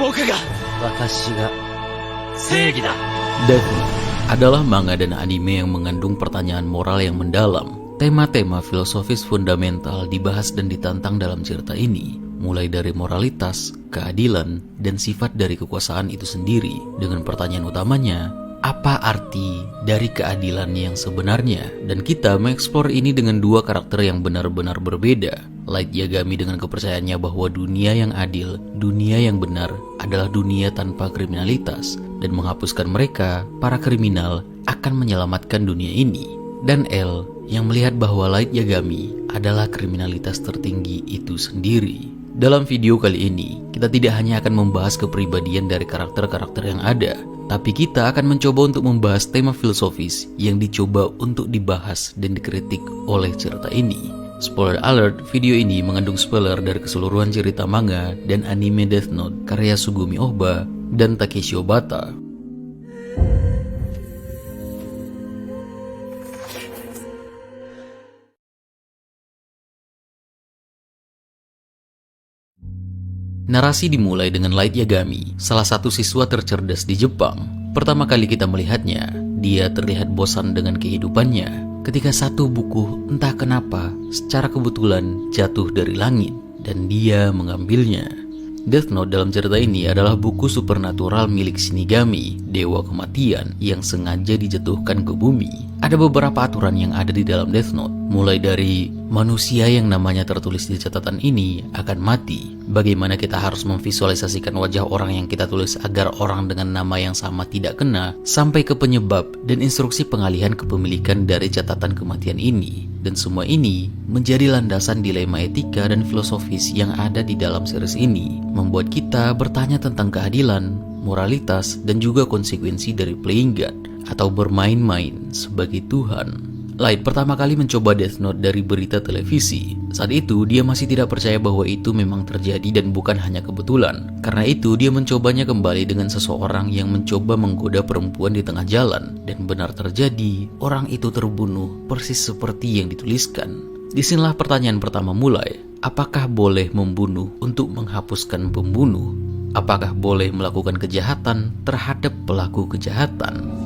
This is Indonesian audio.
Watashi ga seigi da. Death Note adalah manga dan anime yang mengandung pertanyaan moral yang mendalam. Tema-tema filosofis fundamental dibahas dan ditantang dalam cerita ini, mulai dari moralitas, keadilan, dan sifat dari kekuasaan itu sendiri. Dengan pertanyaan utamanya, apa arti dari keadilan yang sebenarnya? Dan kita mengeksplor ini dengan dua karakter yang benar-benar berbeda. Light Yagami dengan kepercayaannya bahwa dunia yang adil, dunia yang benar adalah dunia tanpa kriminalitas, dan menghapuskan mereka, para kriminal, akan menyelamatkan dunia ini. Dan L yang melihat bahwa Light Yagami adalah kriminalitas tertinggi itu sendiri. Dalam video kali ini, kita tidak hanya akan membahas kepribadian dari karakter-karakter yang ada, tapi kita akan mencoba untuk membahas tema filosofis yang dicoba untuk dibahas dan dikritik oleh cerita ini. Spoiler alert, video ini mengandung spoiler dari keseluruhan cerita manga dan anime Death Note karya Sugumi Ohba dan Takeshi Obata. Narasi dimulai dengan Light Yagami, salah satu siswa tercerdas di Jepang. Pertama kali kita melihatnya, dia terlihat bosan dengan kehidupannya ketika satu buku entah kenapa secara kebetulan jatuh dari langit dan dia mengambilnya. Death Note dalam cerita ini adalah buku supernatural milik Shinigami, dewa kematian yang sengaja dijatuhkan ke bumi. Ada beberapa aturan yang ada di dalam Death Note, mulai dari manusia yang namanya tertulis di catatan ini akan mati, bagaimana kita harus memvisualisasikan wajah orang yang kita tulis agar orang dengan nama yang sama tidak kena, sampai ke penyebab dan instruksi pengalihan kepemilikan dari catatan kematian ini. Dan semua ini menjadi landasan dilema etika dan filosofis yang ada di dalam series ini, membuat kita bertanya tentang keadilan, moralitas, dan juga konsekuensi dari playing God atau bermain-main sebagai Tuhan. Light pertama kali mencoba Death Note dari berita televisi. Saat itu dia masih tidak percaya bahwa itu memang terjadi dan bukan hanya kebetulan. Karena itu dia mencobanya kembali dengan seseorang yang mencoba menggoda perempuan di tengah jalan. Dan benar terjadi, orang itu terbunuh persis seperti yang dituliskan. Disinilah pertanyaan pertama mulai. Apakah boleh membunuh untuk menghapuskan pembunuh? Apakah boleh melakukan kejahatan terhadap pelaku kejahatan?